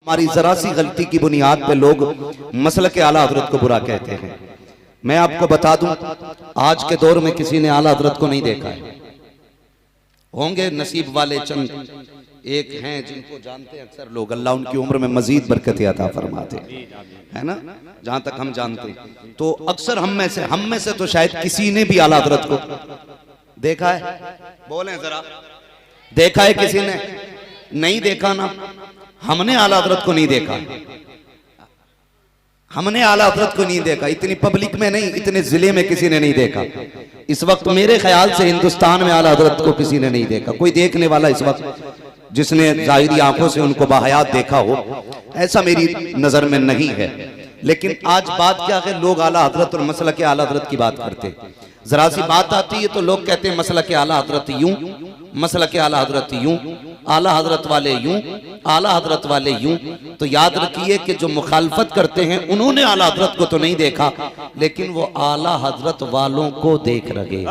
हमारी जरा सी गलती की बुनियाद पे लोग मसलक के आला हजरत को बुरा कहते हैं। मैं आपको बता दूं, आज के दौर में किसी ने आला हजरत को नहीं देखा है। होंगे नसीब वाले चंद एक हैं जिनको जानते हैं अक्सर लोग, अल्लाह उनकी उम्र में मजीद बरकत अता फरमाते है ना, जहां तक हम जानते हैं। तो अक्सर हम में से तो शायद किसी ने भी आला हजरत को देखा है। बोले जरा, देखा है किसी ने? नहीं देखा ना। हमने आला हजरत को नहीं देखा, हमने आला हजरत को नहीं देखा। इतनी पब्लिक में नहीं, इतने जिले में किसी ने नहीं देखा। इस वक्त मेरे ख्याल से हिंदुस्तान में आला हजरत को किसी ने नहीं देखा। कोई देखने वाला इस वक्त जिसने जाहिरी आंखों से उनको बाहयात देखा हो, ऐसा मेरी नजर में नहीं है। लेकिन आज बात क्या है, लोग आला हजरत और मसला के आला हजरत की बात करते। जरा सी बात आती है तो लोग कहते हैं मसला के आला हजरत यूं, मसला के आला हजरत यूं, आला हजरत वाले यूं, आला हजरत वाले यूं। तो याद रखिए कि जो मुखालफत करते हैं उन्होंने आला हजरत को तो नहीं देखा, लेकिन वो आला हजरत वालों को देख रहे हैं।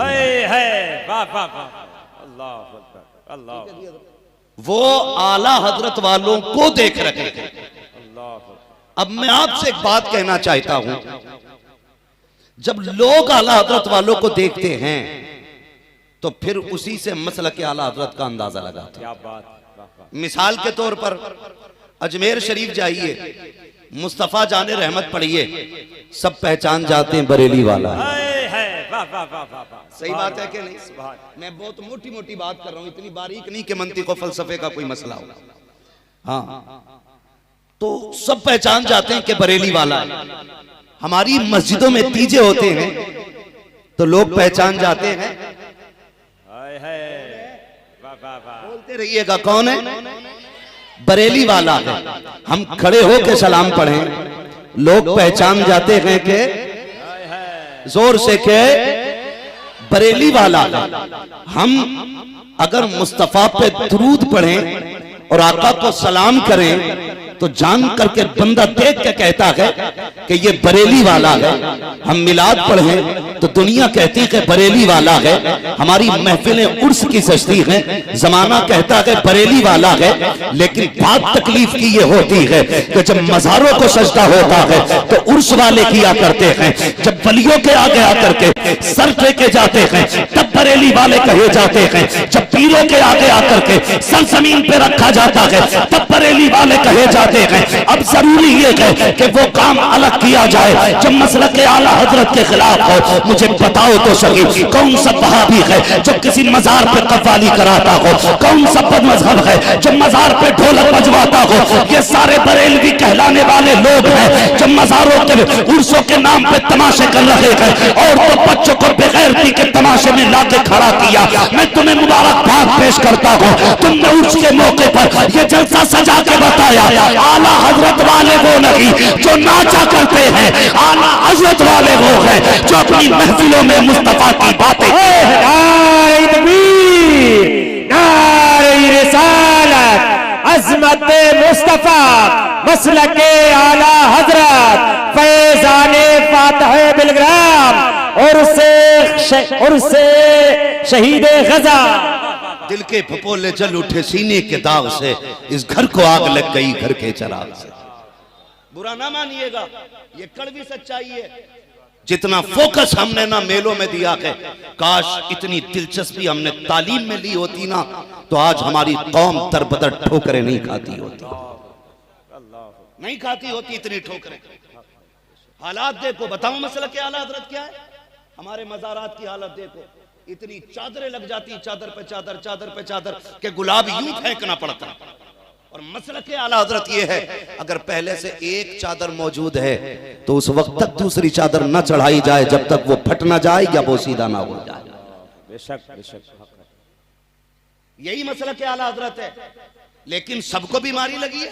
वो आला हजरत वालों को देख रहे हैं। अब मैं आपसे एक बात कहना चाहता हूं, जब लोग आला हजरत वालों को देखते हैं तो फिर उसी से मसला के आला हजरत का अंदाजा लगाते हैं। मिसाल के तौर पर अजमेर शरीफ जाइए, मुस्तफा जाने रहमत पढ़िए, सब पहचान जाते हैं बरेली वाला है। सही बात है कि नहीं? मैं बहुत मोटी मोटी बात कर रहा हूं, इतनी बारीक नहीं कि मंतिक और फलसफे का कोई मसला हो। हाँ, तो सब पहचान जाते हैं कि बरेली वाला है। हमारी मस्जिदों में तीजे होते हैं तो लोग पहचान जाते हैं। बोलते रहिएगा कौन है? बरेली वाला है। हम खड़े होकर सलाम पढ़ें, लोग पहचान जाते हैं कि जोर से के बरेली वाला है। हम अगर मुस्तफा पे दुरूद पढ़ें और आका को सलाम करें तो जान करके बंदा देख के कहता है कि ये बरेली वाला है। हम मिलाद पढ़ें तो दुनिया कहती है कि बरेली वाला है। हमारी महफिलें उर्स की सजती हैं, जमाना कहता है बरेली वाला है। लेकिन बात तकलीफ की ये होती है कि जब मज़ारों को सजदा होता है तो उर्स वाले किया करते हैं। जब वलियों के आगे आकर के सर टेके जाते हैं तब बरेली वाले कहे जाते हैं। जब पीरों के आगे आकर के सर जमीन पे रखा जाता है तब बरेली वाले कहे जाते हैं। अब जरूरी ये है कि वो काम अलग किया जाए जब मसलक के आला हजरत के खिलाफ हो। मुझे बताओ तो सही, कौन सा वहाबी है जो किसी मजार पे कव्वाली कराता हो? कौन सा मजहब है जो मजार पे ढोलक बजवाता हो? ये सारे बरेलवी कहलाने वाले लोग हैं जो मजारों के उर्सों के नाम पे तमाशे कर रहे हैं और तो बच्चों को बेगैरती के तमाशे में लाके खड़ा किया। मैं तुम्हें मुबारकबाद पेश करता हूँ, तुमने उर्स के मौके पर ये जलसा सजा के बताया। आला हजरत वाले वो नहीं जो नाचा करते हैं, आला हजरत वाले वो हैं जो अपनी महफिलों में मुस्तफा की बातें। नारे तकबीर, नारे रिसालत, अज़मत मुस्तफा, मसलके आला हजरत, फैज़ाने फातिह बिलग्राम और से शहीद गजा। दिल के फपोले जल उठे सीने के दाग से, इस घर को आग लग गई घर के चराग से। बुरा ना मानिएगा, ये कड़वी सच्चाई है। जितना फोकस हमने ना मेलों में दिया है, काश इतनी दिलचस्पी हमने तालीम में ली होती ना तो आज हमारी कौम दरबदर ठोकरें नहीं खाती होती, नहीं खाती होती इतनी ठोकरें। हालात देखो, बताओ मसला क्या आला हजरत क्या है? हमारे मज़ारात की हालत देखो, इतनी चादरें लग जाती, चादर पे चादर, चादर पे चादर के गुलाब यूं फेंकना पड़ता। और मसला के आला हजरत ये है, अगर पहले से एक चादर मौजूद है तो उस वक्त तक दूसरी चादर न चढ़ाई जाए जब तक वो फट ना जाए या बोसीदा ना हो जाए। बेशक बेशक यही मसला के आला हजरत है। लेकिन सबको बीमारी लगी है,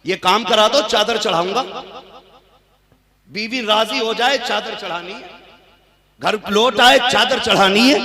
ये काम करा दो चादर चढ़ाऊंगा, बीवी राजी हो जाए चादर चढ़ानी है, घर लौट आए चादर चढ़ानी है,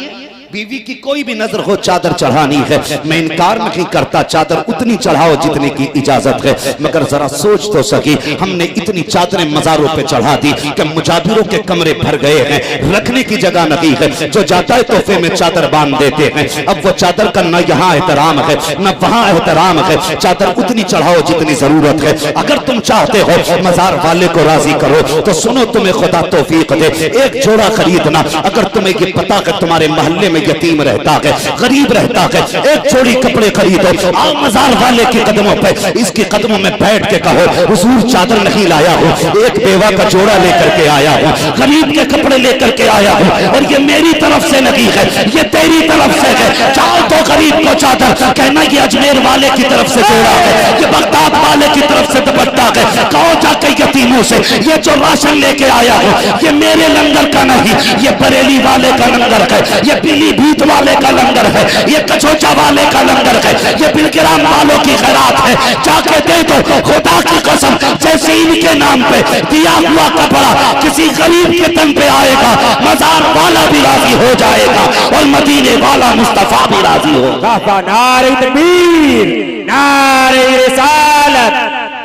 बीवी की कोई भी नजर हो चादर चढ़ानी है, मैं इनकार नहीं करता, चादर उतनी चढ़ाओ जितने की इजाजत है, मगर जरा सोच तो सकी, हमने इतनी चादरें मजारों पे चढ़ा दी कि मुजाबिरों के कमरे भर गए हैं, रखने की जगह नहीं है, जो जाता है तोहफे में चादर बांध देते हैं। अब वो चादर का न यहाँ एहतराम है न वहाँ एहतराम है, चादर उतनी चढ़ाओ जितनी जरूरत है। अगर तुम चाहते हो मजार वाले को राजी करो तो सुनो, तुम्हें खुदा तौफीक दे, एक जोड़ा खरीदना। अगर तुम्हें ये पता है तुम्हारे मोहल्ले में यतीम रहता है, गरीब रहता है, एक जोड़ी कपड़े खरीदो, आओ मजार वाले के कदमों पे, इसके कदमों में बैठ के कहो, हुजूर चादर नहीं लाया हूँ, एक बेवा का जोड़ा लेकर के आया हूँ, गरीब के कपड़े लेकर के आया हूँ, और ये मेरी तरफ से नहीं है, ये तेरी तरफ से है। चाहो तो गरीब को चादर कहना, ये अजमेर वाले की तरफ से जोड़ा है, ये बगदाद वाले की तरफ से दुपट्टा है। कहो जाके यतीमों से, ये जो राशन लेके आया हूँ ये मेरे लंगर का नहीं, ये बरेली वाले का लंगर है, ये पीलीभीत वाले का लंगर है, ये कचौचा वाले का लंगर है, ये बिलग्राम वालों की खैरात है। जाके दे दो, खुदा की कसम, जैसे इनके नाम पे दिया हुआ कपड़ा किसी गरीब के तन पे आएगा, मजार वाला भी राजी हो जाएगा और मदीने वाला मुस्तफा भी राजी होगा। नारे तकबीर, नारे रिसालत,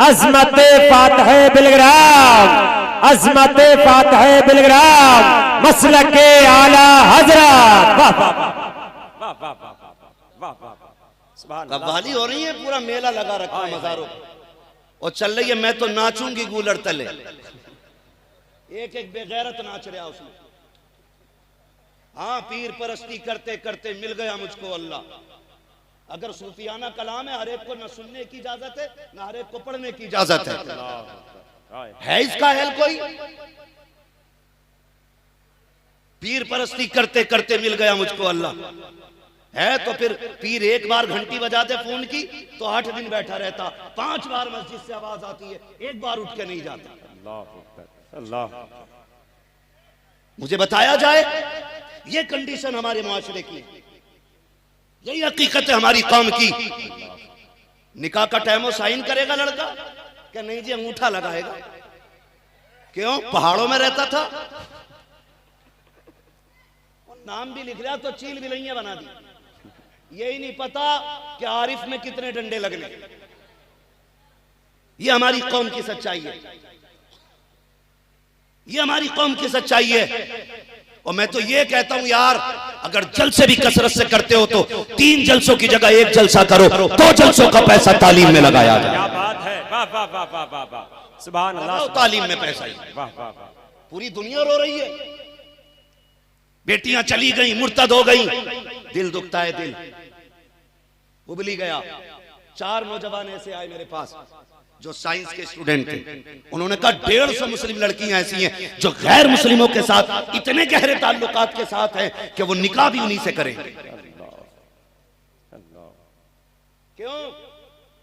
अज़मत फातह बिलग्राम, अज़मत फातह बिलग्राम, मसलके आला हजरत। वाह वाह वाह वाह वाह वाह, सुभान अल्लाह। कव्वाली हो रही है, पूरा मेला लगा रखा है मजारों और चल रही है, मैं तो नाचूंगी गूलर तले। एक एक बेगैरत नाच रहा उसमें। हाँ, पीर परस्ती करते करते मिल गया मुझको अल्लाह। अगर सूफियाना कलाम है, हर एक को न सुनने की इजाजत है न हर एक को पढ़ने की इजाजत है इसका हेल कोई? पीर परस्ती करते करते मिल गया मुझको अल्लाह है, तो फिर पीर एक बार घंटी बजा दे फोन की तो 8 दिन बैठा रहता, 5 बार मस्जिद से आवाज आती है, एक बार उठ के नहीं जाता। अल्लाह, मुझे बताया जाए, ये कंडीशन हमारे मुआशरे की, यही हकीकत है हमारी कौम की। निकाह का टाइम साइन करेगा लड़का क्या? नहीं जी, अंगूठा लगाएगा। क्यों? पहाड़ों में रहता था, नाम भी लिख लिया तो चील बिलैया बना दी। यही नहीं पता कि आरिफ में कितने डंडे लगने। ये हमारी कौम की सच्चाई है, ये हमारी कौम की सच्चाई है। और मैं तो ये कहता हूं यार, अगर जलसे भी कसरत से करते हो तो 3 जलसों की जगह 1 जलसा करो, 2 जलसों का पैसा तालीम में लगाया जाए। क्या बात है, वाह वाह वाह वाह वाह वाह, सुभान अल्लाह। तालीम में पैसा ही, वाह वाह वाह। पूरी दुनिया रो रही है, बेटियां चली गई, मुर्तद हो गई, दिल दुखता है, दिल उबली गया। 4 नौजवान ऐसे आए मेरे पास जो साइंस के स्टूडेंट थे। उन्होंने कहा 150 मुस्लिम लड़कियां ऐसी हैं जो गैर मुस्लिमों के साथ इतने गहरे ताल्लुकात के साथ हैं कि वो निकाह भी उन्हीं से करें। क्यों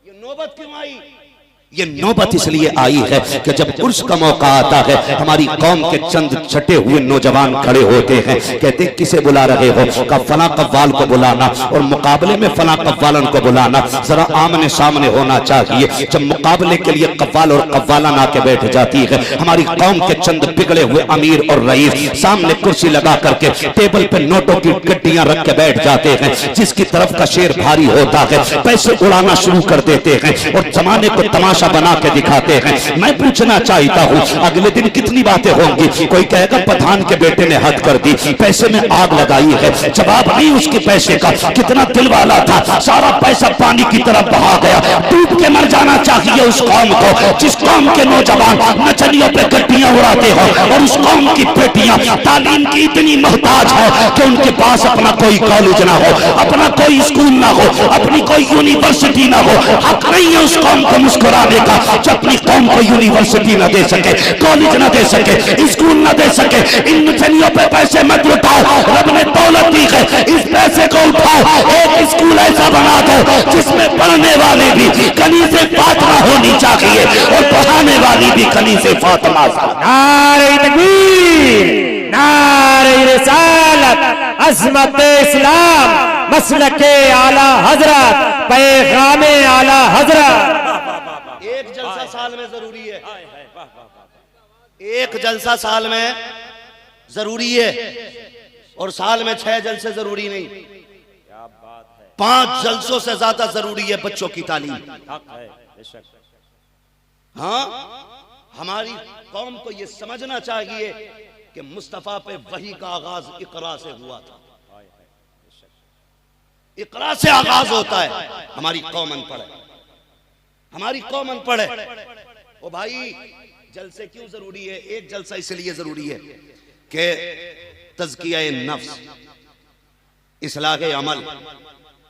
ये नौबत क्यों आई? ये नौबत इसलिए आई है कि जब उर्स का मौका आता है, हमारी कौम के चंद छटे हुए नौजवान खड़े होते हैं, कहते किसे बुला रहे हो? का फला कव्वाल को बुलाना और मुकाबले में फला कव्वालन को बुलाना, जरा आमने सामने होना चाहिए। जब मुकाबले के लिए कव्वाल और कव्वालन आके बैठ जाती है, हमारी कौम के चंद बिगड़े हुए अमीर और रईस सामने कुर्सी लगा करके टेबल पे नोटों की गड्डियां रख के बैठ जाते हैं। जिसकी तरफ का शेर भारी होता है पैसे उड़ाना शुरू कर देते हैं और जमाने को तमाशा बना के दिखाते हैं। मैं पूछना चाहता हूँ, अगले दिन कितनी बातें होंगी? कोई कहेगा पठान के बेटे ने हद कर दी, पैसे में आग लगाई है। जवाब नहीं उसके पैसे का, कितना दिल वाला था, सारा पैसा पानी की तरफ बहा गया। डूब के मर जाना चाहिए उस कौम को जिस कौम के नौजवान नचनियों पे गड्डियां उड़ाते हो और उस कौम की बेटियां तालीम की इतनी मोहताज है कि उनके पास अपना कोई कॉलेज ना हो, अपना कोई स्कूल ना हो, अपनी कोई यूनिवर्सिटी ना हो। हक नहीं है उस कौम को मुस्कुराने का जो अपनी कौम को यूनिवर्सिटी न दे सके, कॉलेज न दे सके, स्कूल न दे सके। इन नचनियों पे पैसे मत लुटाओ, रब ने दौलत दी है, इस पैसे को उठाओ, एक स्कूल ऐसा बना दो जिसमें पढ़ने वाले भी कनीज़े फातिमा होनी चाहिए और पढ़ाने वाली भी कनीज़े फातिमा। नारे तकबीर, नारे रिसालत, अज़मत इस्लाम, मसलके आला हजरत, पैगामे आला हजरत। एक जलसा साल में जरूरी है, एक जलसा साल में जरूरी है। और साल में 6 जलसे जरूरी नहीं, क्या बात है, 5 जलसों से ज्यादा जरूरी है बच्चों की तालीम। हक है बेशक। हाँ, हमारी कौम को यह समझना चाहिए कि मुस्तफा पे वही का आगाज इकरा से हुआ था। इकरा से आगाज होता है। हमारी कौम अनपढ़ है, हमारी कौम अनपढ़ है। ओ भाई, जलसे क्यों जरूरी है? एक जलसा इसलिए जरूरी है कि तज़किया नफ्स, इस्लाह अमल,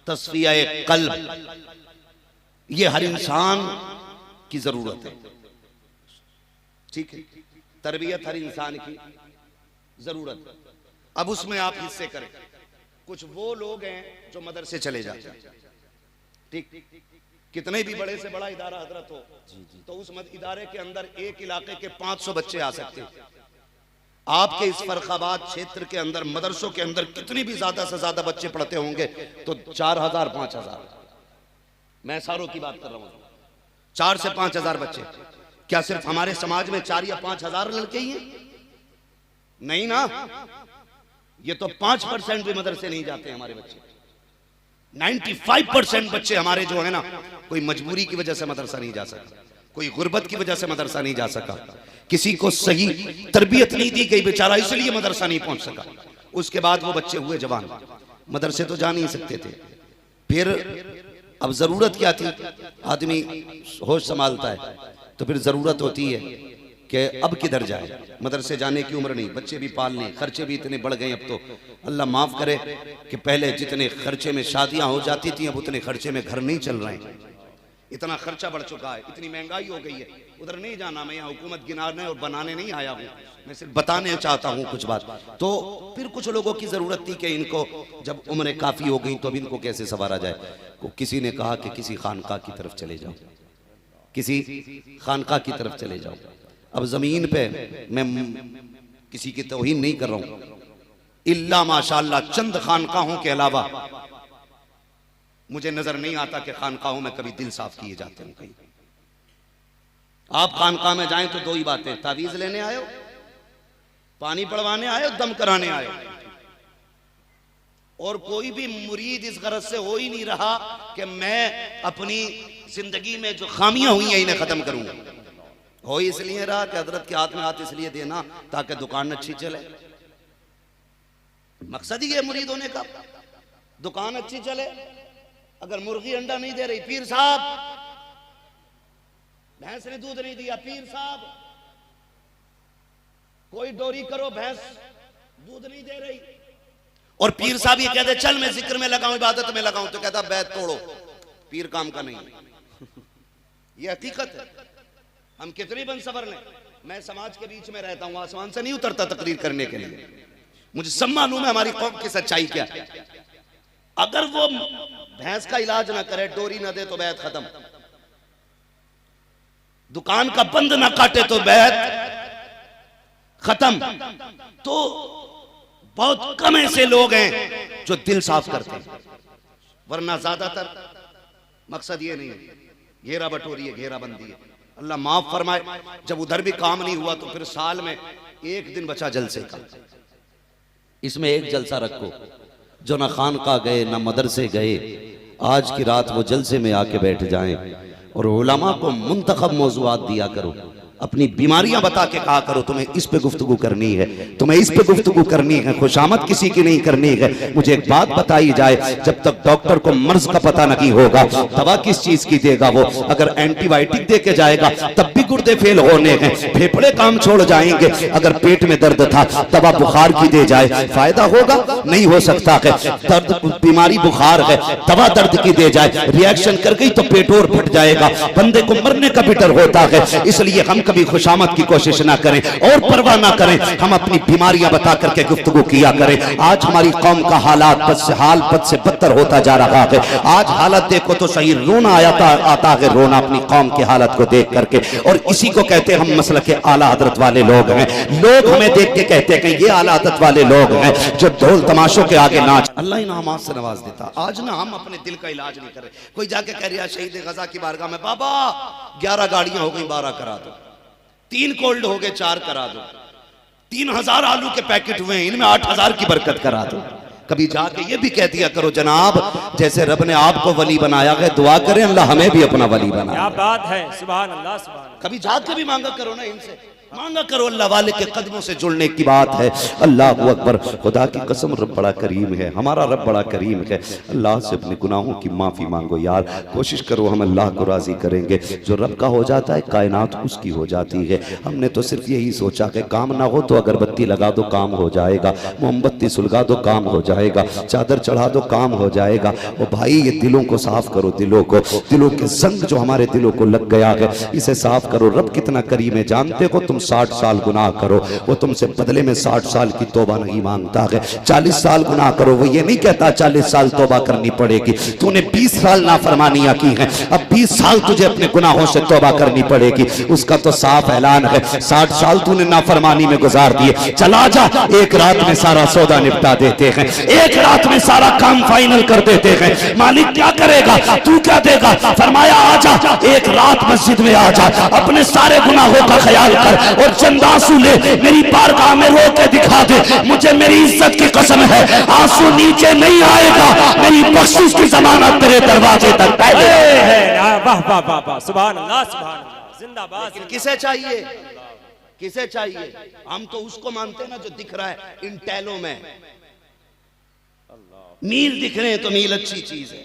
तस्फिया कल्ब, ये हर इंसान की जरूरत है। ठीक है, तरबियत हर इंसान की जरूरत है। अब उसमें आप हिस्से करें। कुछ वो लोग हैं जो मदरसे चले जाते हैं, ठीक, कितने भी बड़े से बड़ा इदारा हजरत हो, तो उस इदारे के अंदर एक इलाके के 500 बच्चे आ सकते हैं। आपके इस फर्रुखाबाद क्षेत्र के अंदर मदरसों के अंदर कितनी भी ज्यादा से ज्यादा बच्चे पढ़ते होंगे तो 4000 5000, मैं सारों की बात कर रहा हूं, 4 से 5000 बच्चे। क्या सिर्फ हमारे समाज में 4 या 5000 लड़के ही हैं? नहीं ना, ये तो 5% भी मदरसे नहीं जाते हमारे बच्चे। 95% बच्चे हमारे जो है ना, कोई मजबूरी की वजह से मदरसा नहीं जा सका, कोई गुर्बत की वजह से मदरसा नहीं जा सका, किसी को सही तरबियत नहीं दी गई बेचारा इसलिए मदरसा नहीं पहुंच सका। उसके बाद वो बच्चे हुए जवान, मदरसे तो जा नहीं सकते थे। फिर अब जरूरत क्या थी? आदमी होश संभालता है तो फिर जरूरत होती है कि अब किधर जाए, मदरसे जाने की उम्र नहीं, बच्चे भी पालने, खर्चे भी इतने बढ़ गए। अब तो अल्लाह माफ करे कि पहले जितने खर्चे में शादियां हो जाती थी, अब उतने खर्चे में घर नहीं चल रहे हैं। इतना खर्चा बढ़ चुका है, इतनी महंगाई हो गई है। उधर नहीं जाना, मैं यहाँ हुकूमत गिनाने और बनाने नहीं आया हूँ, मैं सिर्फ बताने चाहता हूँ कुछ बात। तो फिर कुछ लोगों की जरूरत थी कि इनको जब उम्र काफी हो गई तो अब इनको कैसे संवारा जाए। किसी ने कहा कि किसी खानका की तरफ चले जाओ, किसी खानका की तरफ चले जाओ। अब जमीन पे मैं किसी की तौहीन नहीं कर रहा हूं, इल्ला माशाअल्लाह चंद खानकाहों के अलावा मुझे नजर नहीं आता कि खानकाहों में कभी दिल साफ किए जाते हैं। कहीं आप खानका में जाएं तो 2 ही बातें, तावीज लेने आए हो, पानी पड़वाने आए हो, दम कराने आए हो। और कोई भी मुरीद इस गरज से हो ही नहीं रहा कि मैं अपनी जिंदगी में जो खामियां हुई हैं इन्हें खत्म करूंगा। हो इसलिए रहा कि हजरत के हाथ में हाथ इसलिए देना ताकि दुकान अच्छी चले। मकसद ही है मुरीद होने का, दुकान अच्छी चले। अगर मुर्गी अंडा नहीं दे रही, पीर साहब भैंस ने दूध नहीं दिया, पीर साहब कोई डोरी करो, भैंस दूध नहीं दे रही, और पीर साहब ये कहते चल मैं जिक्र में लगाऊं, इबादत में लगाऊं, तो कहता बैत तोड़ो, पीर काम का नहीं। ये हकीकत है। हम कितनी बन सबर लें। मैं समाज के बीच में रहता हूं, आसमान से नहीं उतरता तकरीर करने के लिए, मुझे सब मालूम है हमारी कौम की सच्चाई क्या है। अगर वो भैंस का इलाज ना करे, डोरी ना दे तो बैत खत्म, दुकान का बंद ना काटे तो बैत खत्म। तो बहुत कम ऐसे लोग हैं जो दिल साफ करते हैं, वरना ज्यादातर मकसद ये नहीं है घेरा बटोरी है, घेरा बंदी है। अल्लाह माफ फरमाए। जब उधर भी काम नहीं हुआ तो फिर साल में 1 दिन बचा जलसे का, इसमें एक जलसा रखो। जो ना खानका गए ना मदरसे गए, आज की रात वो जलसे में आके बैठ जाएं और उलमा को मुंतखब मौज़ूआत दिया करो, अपनी बीमारियां बता के कहा करो तुम्हें इस पे गुफ्तगू करनी है, तुम्हें इस पे गुफ्तगू करनी है, खुशामद किसी की नहीं करनी है। मुझे एक बात बताई जाए, जब तक डॉक्टर को मर्ज का पता नहीं होगा दवा किस चीज की देगा वो। अगर एंटीबायोटिक दे के जाएगा तब भी गुर्दे फेल होने हैं, फेफड़े काम छोड़ जाएंगे। अगर पेट में दर्द था दवा बुखार की दे जाए, फायदा होगा? नहीं हो सकता है। दर्द बीमारी बुखार है, दवा दर्द की दे जाए, रिएक्शन कर गई तो पेट और फट जाएगा, बंदे को मरने का भी डर होता है। इसलिए हम कभी खुशामद की कोशिश ना करें और परवाह ना करें, हम अपनी बीमारियां बता करके गुफ्तगू किया करें। आज हमारी कौम का हालात हाल बद से बदतर होता जा रहा है। आज हालत देखो तो सही रोना आता है, रोना अपनी कौम की हालत को देख करके। और इसी को कहते हैं हम मसलक के आला हजरत वाले लोग हैं। लोग हमें देख के कहते हैं कि ये आला हजरत वाले लोग हैं जो ढोल तमाशों के आगे नाच। अल्लाह इनामात से नवाज देता। आज ना हम अपने दिल का इलाज नहीं कर रहे। कोई जाके कह रहा शहीद गजा की बारगाह में, बाबा 11 गाड़ियां हो गई 12 करा दो, 3 कोल्ड हो गए 4 करा दो, 3,000 आलू के पैकेट हुए हैं, इनमें 8,000 की बरकत करा दो। कभी जाके ये भी कह दिया करो जनाब, जैसे रब ने आपको वली बनाया है, दुआ करें अल्लाह हमें भी अपना वली बनाए। क्या बात है, सुभान अल्लाह सुभान अल्लाह। कभी जाके भी मांगा करो ना, इनसे मांगा करो, अल्लाह वाले के कदमों से जुड़ने की बात है। अल्लाह अकबर, खुदा की कसम रब बड़ा करीम है, हमारा रब बड़ा करीम है। अल्लाह से अपने गुनाहों की माफ़ी मांगो यार, कोशिश करो हम अल्लाह को राज़ी करेंगे। जो रब का हो जाता है कायनात उसकी हो जाती है। हमने तो सिर्फ यही सोचा कि काम ना हो तो अगरबत्ती लगा दो काम हो जाएगा, मोमबत्ती सुलगा दो काम हो जाएगा, चादर चढ़ा दो काम हो जाएगा। ओ भाई ये दिलों को साफ करो, दिलों के जंग जो हमारे दिलों को लग गया है इसे साफ करो। रब कितना करीम है जानते हो, तुम 60 साल गुनाह करो वो तुमसे बदले में 60 साल की तौबा नहीं मांगता है। 40 साल गुनाह करो वो ये नहीं कहता 40 साल तौबा करनी पड़ेगी। तूने 20 साल नाफरमानियां की हैं, अब 20 साल तुझे अपने गुनाहों से तौबा करनी पड़ेगी, उसका तो साफ ऐलान है। 60 साल तूने नाफरमानी में गुजार दिए, चला जा एक रात में सारा सौदा निपटा देते हैं, एक रात में सारा काम फाइनल कर देते हैं। मालिक क्या करेगा, तू क्या देगा? फरमाया आजा एक रात मस्जिद में आजा, अपने सारे गुनाहों का ख्याल कर और चंद आंसू ले, मेरी बारगाह में रो के दिखा दे। मुझे मेरी इज्जत की कसम है आंसू नीचे नहीं आएगा, मेरी बख्शिश की जमानत तेरे दरवाजे तक पहले है। वाह वाह वाह वाह, सुभान अल्लाह सुभान अल्लाह, जिंदाबाद। किसे चाहिए, किसे चाहिए? हम तो उसको मानते हैं ना जो दिख रहा है इन टैलों में। मील दिख रहे हैं तो मील अच्छी चीज है,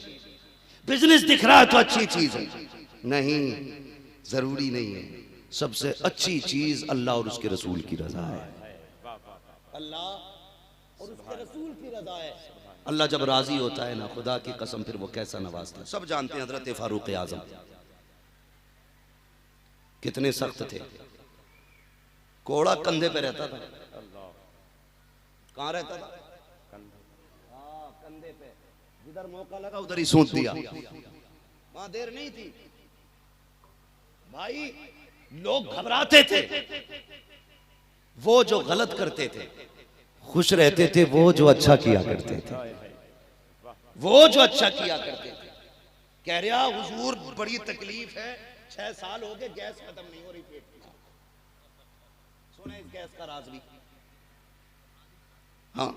बिजनेस दिख रहा है तो अच्छी चीज है। नहीं, जरूरी नहीं है। सबसे अच्छी चीज अल्लाह और उसके रसूल की रजा है। अल्लाह और उसके रसूल की रजा है। अल्लाह जब राजी होता है ना, खुदा की कसम फिर वो कैसा नवाजता है। सब जानते हैं हजरत फारूक आजम कितने सख्त थे। कोड़ा कंधे पे रहता था। कहां रहता था? कंधे पे, जिधर मौका लगा उधर ही सूंट दिया। वहां देर नहीं थी भाई, लोग घबराते थे। वो जो गलत करते थे खुश रहते थे, वो जो अच्छा किया करते थे, वो जो अच्छा किया करते थे। कह रहा हुजूर बड़ी तकलीफ है, 6 साल हो गए गैस खत्म नहीं हो रही पेट में। सुने इस गैस का राज भी। हाँ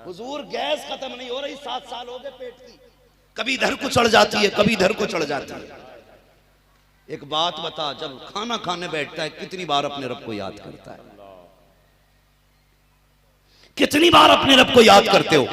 हुजूर गैस खत्म नहीं हो रही, 7 साल हो गए पेट की, कभी इधर को चढ़ जाती है कभी इधर को चढ़ जाती है। एक बात बता, जब खाना खाने बैठता है कितनी बार अपने रब को याद करता है? कितनी बार अपने रब को याद करते हो?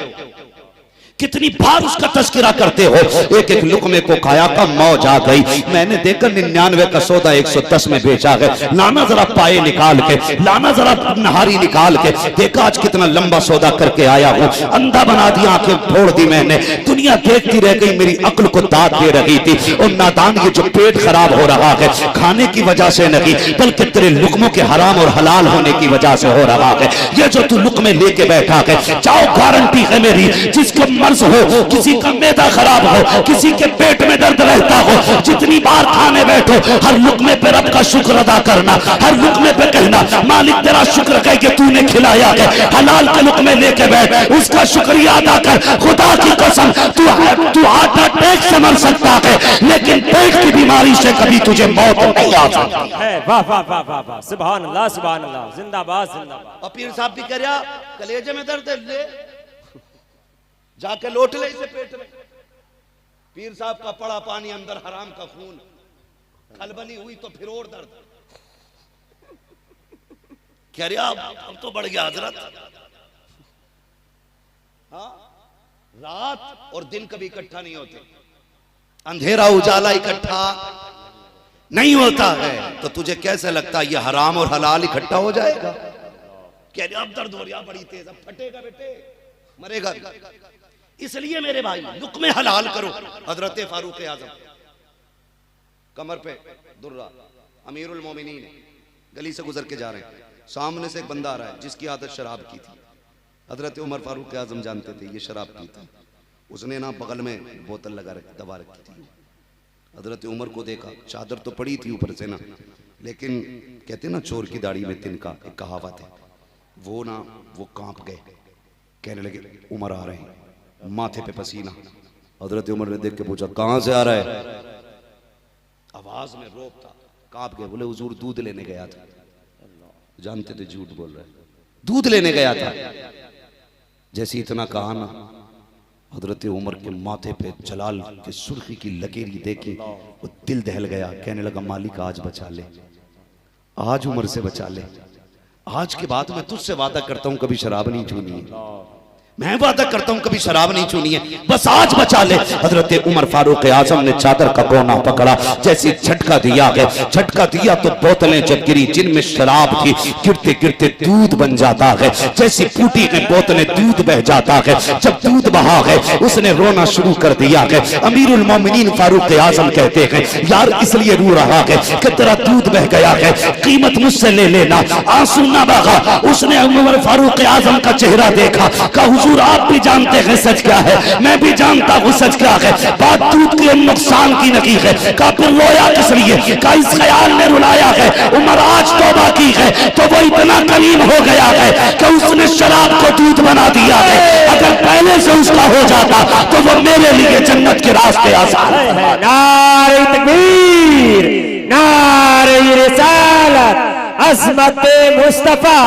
कितनी बार उसका तस्करा करते हो? एक एक लुकमे को खाया का मौज आ गई। मैंने देखा 99 का सौदा 110 में बेचा गया। लाना जरा पाए निकाल के, लाना जरा नहारी निकाल के, देखा आज कितना लंबा सौदा करके आया हूं। अंधा बना दिया, आंखें फोड़ दी मैंने। दुनिया देखती रह गई, मेरी अक्ल को दाद दे रही थी। और नादान ये जो पेट खराब हो रहा है खाने की वजह से नहीं, बल्कि तेरे लुकमों के हराम और हलाल होने की वजह से हो रहा है। ये जो तू लुकमे लेके बैठा है, जाओ गारंटी है मेरी, जिसको हो, किसी का मैदा खराब हो, किसी के पेट में दर्द रहता हो, जितनी बार खाने बैठो हर लुकमे पे रब का शुक्र अदा करना। हर लुकमे पे कहना मालिक तेरा शुक्र है कि तूने खिलाया है। हलाल के लुकमे लेके बैठ, उसका शुक्रिया अदा कर। खुदा की कसम तू हार्ट अटैक से मर सकता है, लेकिन पेट की बीमारी से कभी तुझे मौत नहीं आ सकती है। वाह वाह वाह वाह वाह, सुभान अल्लाह सुभान अल्लाह, जिंदाबाद जिंदाबाद। और पीर साहब भी कह रहा कलेजे में दर्द है, जाके लोट ले इसे पेट में। पीर साहब का पड़ा पानी अंदर हराम का खून, खलबली हुई तो फिर और दर्द। कह रहा अब तो बढ़ गया हजरत। हाँ, रात और दिन कभी इकट्ठा नहीं होते, अंधेरा उजाला इकट्ठा नहीं होता है। तो तुझे कैसे लगता है ये हराम और हलाल इकट्ठा हो जाएगा? कह रहा अब दर्द हो रहा बड़ी तेज, अब फटेगा बेटे, मरेगा। इसलिए मेरे भाई लुकमे हलाल करो। हजरत फारूक आजम कमर पे दुर्रा, अमीरुल मोमिनीन, गली से गुजर के जा रहे हैं, सामने से एक बंदा आ रहा है जिसकी आदत शराब की थी। हजरत उमर फारूक आजम जानते थे ये शराब पीता। उसने ना बगल में बोतल लगा रखी, दबा रखी थी। हजरत उमर को देखा, चादर तो पड़ी थी ऊपर से ना, लेकिन कहते ना चोर की दाढ़ी में तिनका, एक कहावत है, वो कांप गए। कहने लगे उमर आ रहे हैं, माथे पे पसीना। हजरत उमर ने देख के पूछा कहां से आ रहा है? आवाज में रोब था, कांप गए। बोले हुजूर दूध लेने गया था। जानते थे झूठ बोल रहे, दूध लेने गया था। जैसे इतना कहा ना, हजरत उमर के माथे पे जलाल के सुर्खी की लकीरी देखी, वो दिल दहल गया। कहने लगा मालिक आज बचा ले, आज उमर से बचा ले, आज के बाद मैं तुझसे वादा करता हूं कभी शराब नहीं छूनी है, मैं वादा करता हूं कभी शराब नहीं छूनी है, बस आज बचा ले। हजरत उमर फारूक आजम ने चादर का कोना पकड़ा, जैसे झटका दिया है, झटका दिया तो बोतलें जब गिरी जिनमें शराब थी, गिरते गिरते दूध बन जाता है। जैसी फूटी गई बोतलें दूध बह जाता है। जब दूध बहा है उसने रोना शुरू कर दिया है। अमीरुल मोमिनीन फारूक आजम कहते हैं यार इसलिए रो रहा है कि तेरा दूध बह गया है, कीमत मुझसे ले लेना, आंसू ना बहा। उसने उमर फारूक आजम का चेहरा देखा, कहा हुजूर आप भी जानते हैं सच क्या है, मैं भी जानता हूँ सच क्या है, बात दूध के नुकसान की नहीं है। कहा फिर रोया किस लिए, कहा इस ख्याल ने रुलाया है उमर आज तौबा की है तो वो इतना करीम हो गया है कि उसने शराब को दूध बना दिया है। अगर पहले से उसका हो जाता तो वो मेरे लिए जन्नत के रास्ते आसान है। नारे तकबीर, नारे रिसालत, अज़मत मुस्तफा।